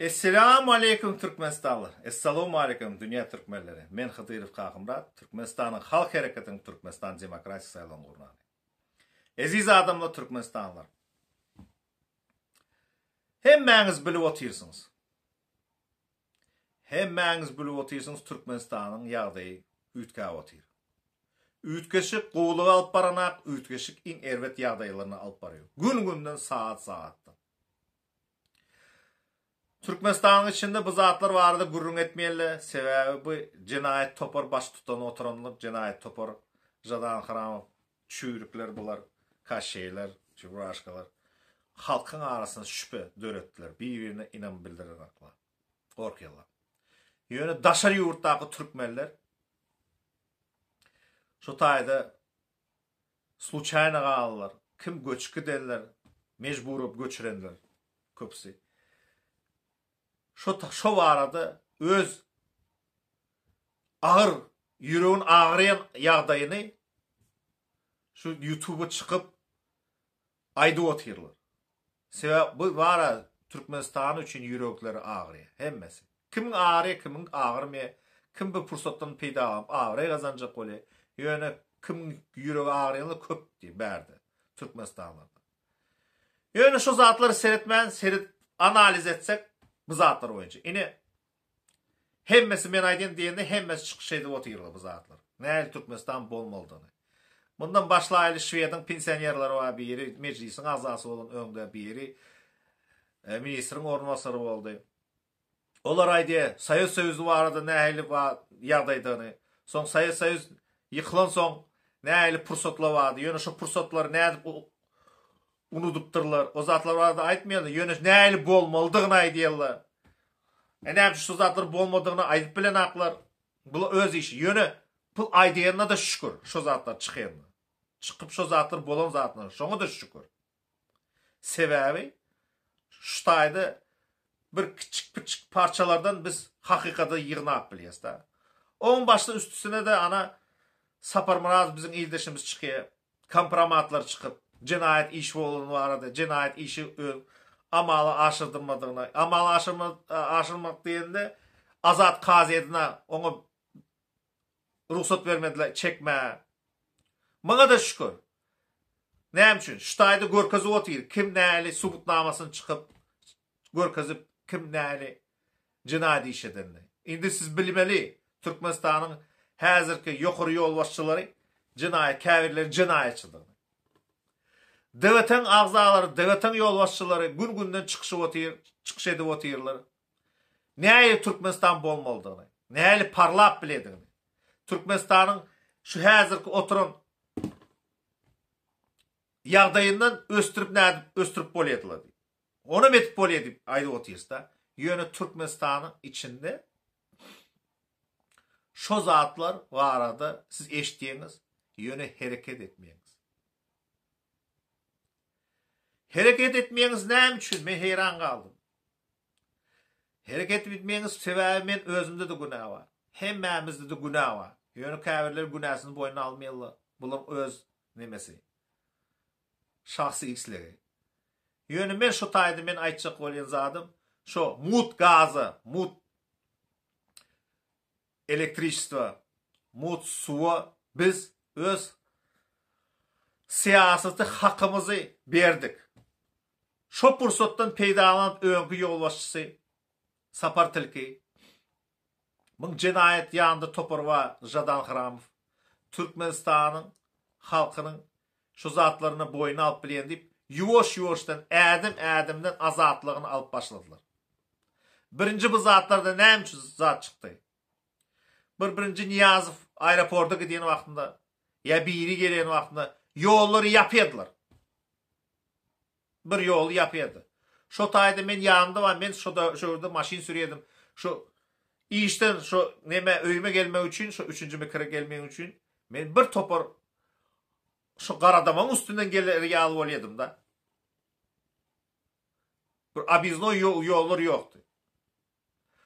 Esselamu aleyküm Türkmenistanlar. Esselamu aleyküm dünya Türkmenleri. Men Hıdyrov Kagymrat, Türkmenistan'ın Halk Hareketi'nin Türkmenistan Demokratik Saýlan gurnany. Aziz adamlar Türkmenistanlar. Hemmäňiz bilip oturýarsyňyz. Hemmäňiz bilip oturýarsyňyz Türkmenistanyň ýagdaýy üýtgäp otyr. Üýtgeşik gowlugy alyp baranak, üýtgeşik iň erwet ýagdaýlaryny alyp barýar. Gün-günden saat-saatda. Türkmenistan'ın içinde bu zatlar vardı gurrun etmeyenler. Sebebi bu cinayet topar baş tutan oturanlar, cinayet topar jadan haram çüyrükler bular, kaşeyler, çubraşkalar. Halkın arasında şüphe dörettiler. Birbirine inan bildirir akla. Korkuyorlar. Yönü daşar yurttaki Türkmenler şu tayda случайно kalırlar. Kim göçkü derler, mecbur olup göçürenler köpsi. Şu arada öz ağır, yüreğin ağrıyan ýagdaýyny şu YouTube'a çıkıp ayda oturýarlar. Sebäp bu wara Türkmenistan üçin yürekleri ağrıyor. Hemmesi. Kimin ağrıyor, kimin ağrımıyor. Kim bu pursatdan peýda alıp ağrı kazanjak bolýar. Ýöne kim yüreği ağrıyanlar köp diýip berdi Türkmenistanlarda. Ýöne şu zatlary seyret analiz etsek bu zatlar boýunça. Ine hemmesi men aýdyn diýende hemmesi çykyş edip oturýarlar bu zatlar. Näil Türkmenistan bolmalydyny. Bundan başlaýly Şwediň pensionerlary bar biri, meclisiň azasy bolan öňde biri, ministriň ornbasary boldy. Olar aýdy, Soýuz Söýüzi barada näil ýagdaýdyny, soň Soýuz Söýüz ýykylan soň näil pursatlar bardy. Ýöne şu pursatlary nädip unudypdyrlar. O zatlar barada aýtmaýarlar, ýöne näil bolmalydygyny aýdýarlar. Näme şu zatlar bolmadygyny aýdyp bilen aklar. Bu öz işi. Ýöne bu aýdýanyna da şükür. Şu zatlar çykýan. Çıkıp şu zatlar bolan zatlar. Şoňa da şükür. Sebäbi şu taýda bir kiçik parçalardan biz hakykata ýygnap bilýäs da. Oň başda üstüne de ana Saparmuraz bizim ildeşimiz çykýar. Kompromatlar çıkıp cinayet iş bolan barada cinayet işi amaly aşırdyrmadygyna, amaly aşyrmak diýende Azat Kazydyna oňa ruhsat vermediler, çekme. Maňa da şükür. Näme üçin? Şu taýda görkezip otyr. Kim näli subutnamasyny çıkıp görkezip kim näli cinayet iş edenler. Indi siz bilmeli Türkmenistanyň häzirki ýokary ýol başçylary cinayet käbirler cinayetçidir. Devletin agzalary, devletin ýol başçylary gün-günden çykyşyp otyr, çykyş edip otyrlar. Näme Türkmenistan bolmalydygyny, näme parlap biledigini. Türkmenistanyň şu häzirki oturan ýagdaýyndan östürip bolýarlar. Onu metip bolýar diýip aýdyp otyrsda, ýöne Türkmenistanyň içinde şu zatlar barada siz eşitdiňiz, ýöne hereket etmeýiňiz. Hereket etmeýiňiz näme üçin? Men heýran galdym. Hereket etmeýiňiz sebäbi men özümde de günah bar. Hemmämizde de günah bar. Ýöne käbirler günasyny boýuna almaýarlar. Bular öz nemesi? Şahsy işleri. Ýöne men şu taýda men aýtjak bolýan zadym, şu mut gazy, mut elektriçeство, mut suwa biz öz siýasaty hakymyzy berdik. Şu pursatdan peýdalanyp öňkü ýol başçysy Sapar Tilki, bu cinayet ýandy toparwa Jadan Haramov, Türkmenistanyň halkynyň şu zatlaryny boýuna alyp bilýän diýip ýuwaş-ýuwaşdan ädim-ädimden azatlygyny alyp başladylar. Birinji bu zatlarda näme üçin zat çykdy? Birinji Niyazow aeroporta gidýän wagtynda ýa biri gelen wagtynda ýollary ýapýardylar. Bir ýol ýapýardy. Şu taýda men ýanymda bar, men şurada maşin sürýärdim. Şu işten şu neme öýme gelmek üçin, şu 3-nji mikre gelmek üçin men bir topar şu garadamaň üstünden geler ýaly bolýardym da. Bir abiznoy ýollar ýokdy.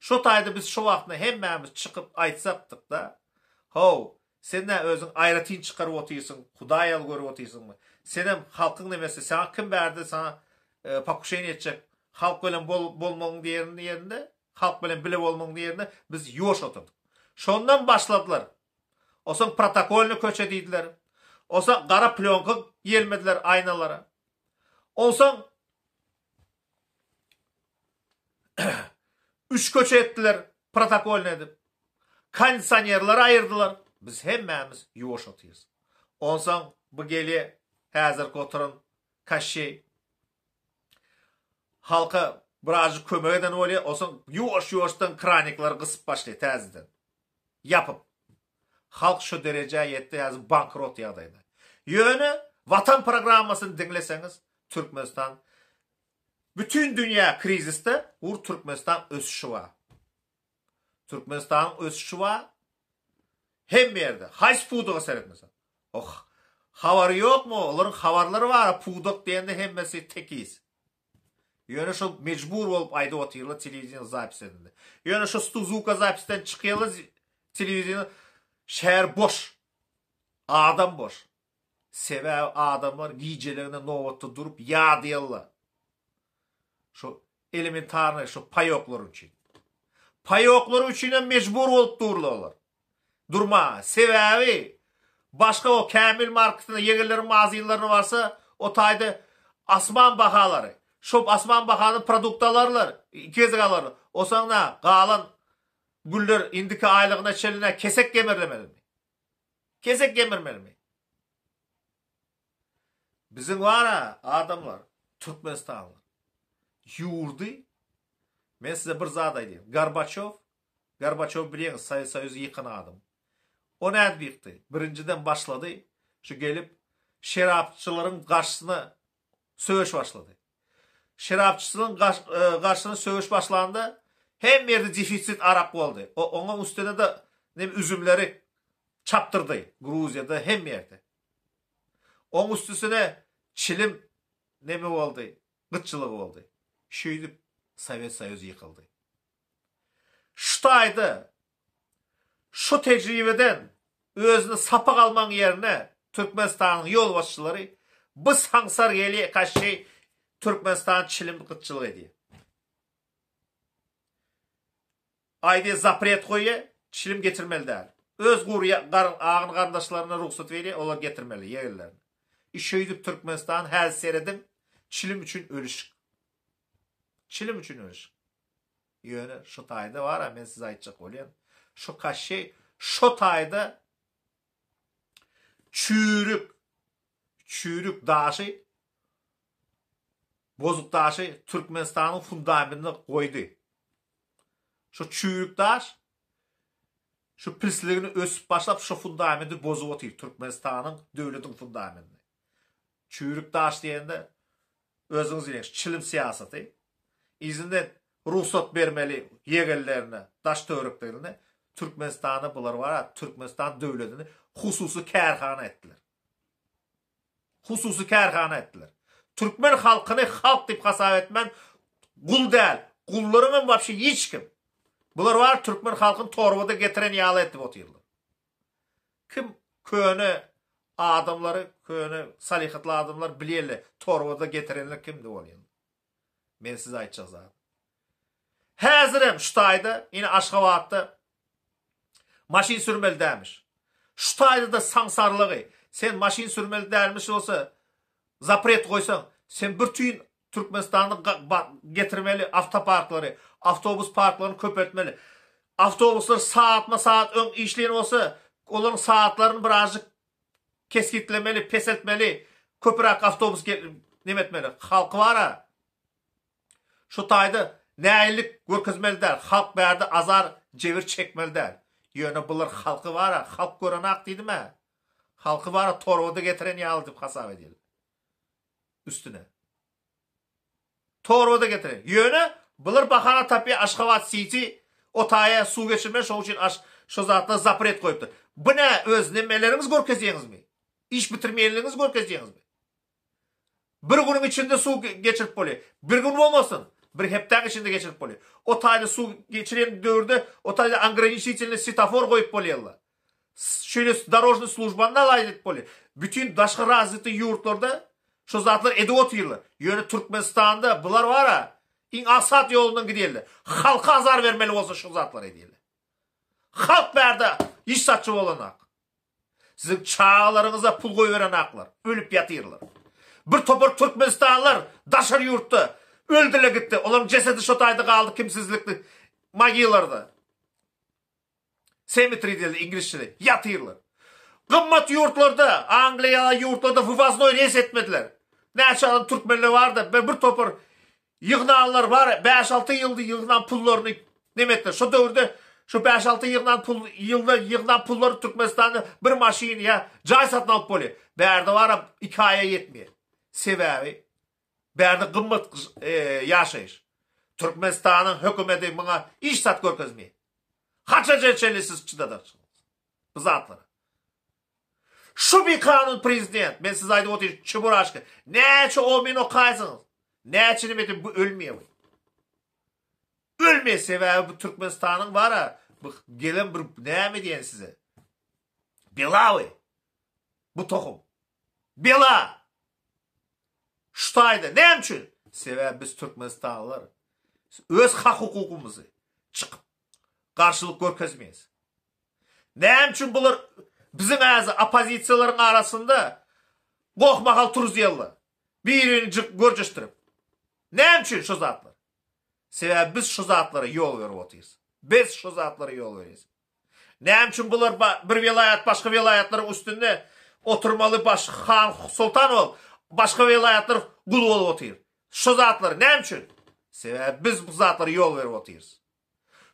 Şu taýda biz şu wagtda hemmämiz çykyp aýtsakdyk da, "Ho, sen ne özüň aýratyn çykaryp otyrsyň, Hudaýal görüp otyrsyňmy? Senem halkyň nemesi, sana kim berdi sana pakuşaýyn etjek? halk bilen bolmagyň yerinde, halk bilen bile bolmagyň yerinde biz yoş oturduk. Şondan başladılar. Oson protokolünü köçedidiler. Oson qara plyonka gelmediler aynalara. Oson üç köçe ettiler protokolünü edip. Kondisionerleri ayırdılar. Biz hemmemiz yoş otuyuz. Onsan bu geli hazır oturun kaşşey halka birazcık kömek eden oluyor. Osan yoştan kranikları kısıp başlıyor tezden. Yapıp. Halk şu dereceye yetti yazı bankrot yağdaydı. Yönü vatan programmasını dinleseniz Türkmenistan bütün dünya kriziste Türkmenistan ösüşü var. Türkmenistan ösüşü var. Hem yerde. Hays puduğa seyretmesen. Oh, havarı yok mu? Onların havarları var. Puduk deyende hemmesi tekiyiz. Yönü şu mecbur olup ayda otuyorlar televizyon zapis edildi. Yönü şu Stuzuka zapisten çıkıyorlar televizyonu. Şehir boş. Adam boş. Sever adamlar giycelerine novatta durup ya diyorlar. Şu elementarını, şu payoklar için. Payoklar için mecbur olup dururlar. Durma. Sebebi başka o Kamil marketinde yeğillerin mağazalarını varsa o tayda asman bahaları. Şu asman bahalı produktalarlar. Kezgalar. O sana qalan güller indiki aylığına çeline kesek gemirlemeli mi? Kesek gemirmeli mi? Bizim var ha adamlar Türkmenistanlılar. Yurdu. Men size bir zat aytayım. Gorbaçov bilen Soyuz yıkın adam. O ne büyüktü? Birinciden başladı. Şu gelip şerapçıların karşısına söğüş başladı. Şerapçısının karşısına söğüş başlandı. Hem yerde defisit Arap oldu. Onun üstüne de üzümleri çaptırdı. Gruzya'da hem yerde. Onun üstüne çilim ne oldu? Gıtçılık oldu. Şöyle Sovyet Soyuzu yıkıldı. Şu tayda şu tecrübeden özünü sapak alman yerine Türkmenistan'ın yol başçıları bu sansar geliye karşı Türkmenistan çilim gıtçılık ediyor. Ayda zapret koyu çilim getirmeli değil. Öz ağın kardeşlerine ruhsat veriyor, onlar getirmeli yerlerini. İşeyip Türkmenistan her seyredin çilim için ölüşük. Çilim için ölüşük. Yönü şu tayda var ha, ben size aytacak olayım. Şu kaşe şu tayda çürük daşı bozuk daşı Türkmenistan'ın fundamentini koydu. Şu çürük daş şu pisliğini ösüp başlap şu fundamenti bozup otuyor. Türkmenistan'ın devletin fundamentini. Çürük daş diyende özünüz bilin çilim siyaseti. İzinden ruhsat vermeli yeğillerine, daş törüklerine Türkmenistan'ı bular var ha, Türkmenistan devletini hususi kärhana ettiler. Hususi kärhana ettiler. Türkmen halkını halk deyip hasap etmen kul değil. Kullarının vapşi hiç kim. Bular var Türkmen halkını torbada getiren yağlı etip otuyorlar. Kim köyünü adamları, köyünü salihitli adamlar bilirler. Torbada getirenler kimdi oluyor? Ben size aytacağız abi. Hazırım şu tayda yine Aşgabat'ta maşin sürmeli demiş. Şu tayda da sansarlığı. Sen maşin sürmeli dermiş olsa zapret koysan sen bir tüyün Türkmenistan'ı getirmeli avtoparkları, avtobus parklarını köpürtmeli. Avtobuslar saat ön işleyen olsa onların saatlerini birazcık keskitlemeli, peseltmeli. Köpürak avtobus nemetmeli. Halkı var ha. Şu tayda neylik görkezmeli der. Halk berdi azar cevir çekmeli der. Yönü bular halkı var ha. Halk gören ak deydi mi? Halkı var ha torvada getiren yağlı deyip hasap edilir. Üstüne. Torvada getiren. Yönü bular bakana tabi Aşgabat siti o taya su geçirmez. Şu için şu zatına zapret koyuptur. Bu ne? Öz nemeleriniz görkeziyeniz mi? İş bitirmeyenleriniz görkeziyeniz mi? Bir günün içinde su geçirip oluyor. Bir gün olmasın. Bir hepten içinde geçirip oluyor. O tayda su geçiren dördü, o tayda angranişительный sitafor koyup oluyorlar. Şöyle darojный slujbanını alaydık oluyor. Bütün daşkı razıtı yurtlarda şu zatlar edip otuyorlar. Yönü Türkmenistan'da bunlar var ha, asat yolundan gidiyorlar. Halka azar vermeli olsa şu zatlar ediyorlar. Halk verdi iş satçı olanak. Sizin çağlarınıza pul koy veren aklar. Ölüp yatırlar. Bir topar Türkmenistanlar daşar yurtta. Öldüle gitti. Onların cesedi şotaydı kaldı kimsizlikli. Magiyalarda. Cemetery diyorlar İngilizce'de. Yatırlar. Kımmat yurtlarda, Angliya yurtlarda vıvaznoy res etmediler. Ne çalın Türkmenler vardı. Bir topar yığınanlar var. 5-6 yılda yığınan pullarını demetler. Şu dövrde şu 5-6 yılda yığınan pulları Türkmenistan'da bir maşin ya cay satın alıp böyle. Berde var 2 aya yetmiyor. Sebebi berde kımmat yaşayış. Türkmenistan'ın hükümeti buna iş sat görkezmiyor. Haça çelesiz çıdadarsınız. Bu zatlara. Şu bir kanun prezident. Ben size ayda oturayım. Çubur aşkı. Neçe o min okaysınız. Neçe demedim bu ölmüyor. Ölmeye sebebi bu Türkmenistan'ın var ha. Bu gelin bir ne mi diyen size? Bela. Bu tohum. Bela. Şutaydı. Ne için? Sebebi biz Türkmenistanlılar. Öz hak hukukumuzu çıkıp karşılık görkezmeyiz. Ne için bunlar bizim azı opozisiyaların arasında korkmakal turuzyalı. Birini görceştirip. Ne için şu zatlar? Sebebi biz şu zatlara yol verip otuyoruz. Biz şu zatlara yol veriyoruz. Ne için bunlar bir vilayet başka vilayetlerin üstünde oturmalı Han Sultan ol. Başka vilayetler kul olup oturuyor. Şu zatları ne için? Sebebi biz bu zatlara yol verip otuyoruz.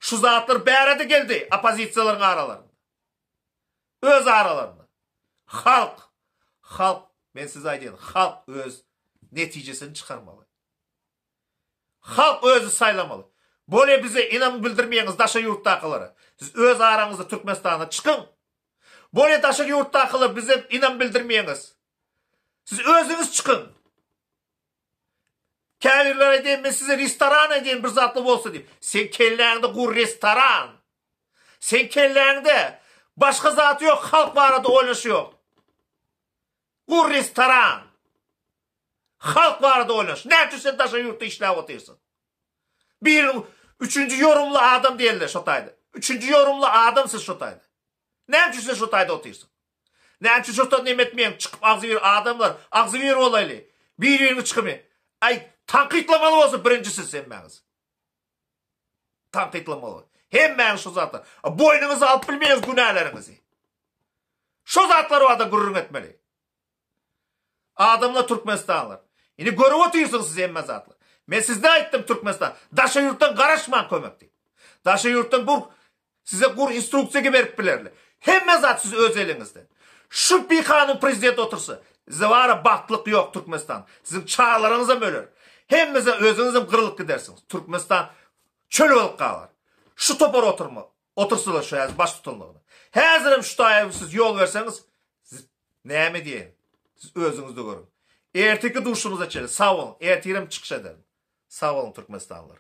Şu zatlar bärede geldi opozisiyaların aralarında. Öz aralarında. Halk, ben size aytayım, halk öz neticesini çıkarmalı. Halk özü saylamalı. Böyle bize inan bildirmeyiniz daşa yurttakıları. Siz öz aranızda Türkmenistan'a çıkın. Böyle daşa yurttakıları bize inan bildirmeyiniz. Siz özünüz çıkın. Kâvirler edeyim, ben size restoran edeyim bir zatlı olsa diyeyim. Sen kellerinde kur restoran. Sen kellerinde başka zatı yok, halk varada oynaşı yok. Kur restoran. Halk varada oynaş. Ne için sen daşa yurtta işler otuyorsun? Üçüncü yorumlu adam değiller şotaydı. Üçüncü yorumlu adam siz şotaydı. Ne için sen şotayda otuyorsun? Ne için şotayda nemetmeyen çıkıp ağzı ver adamlar, ağzı ver olaylı. Bir yerini çıkmıyor. Ay tanqitlamalı olsun birincisi sen beniz. Tanqitlamalı. Hem ben şu zatlar. Boynunuzu alıp bilmeyiz günahlarınızı. Şu zatları o da gururun etmeli. Adamla Türkmenistanlar. Yine görüp otuyorsunuz siz emme zatlar. Ben sizde ayttim Türkmenistan. Daşa yurttan karışman kömekti. Daşa yurttan size gur instruksiya verip bilerler. Hem zat siz öz elinizden. Şu bir kanun prezident otursa. Size var bahtlık yok Türkmenistan. Sizin çağlarınıza mölür. Hemmeze özünüzün kırılıp gidersiniz. Türkmenistan çöl olup kalır. Şu topar otursalar şu yaz baş tutunluğunu. Hazırım şu tayı siz yol verseniz siz ne mi diyelim? Siz özünüzde görün. Erteki duşunuza çelin. Sağ olun. Ertirim çıkış ederim. Sağ olun Türkmenistanlılar.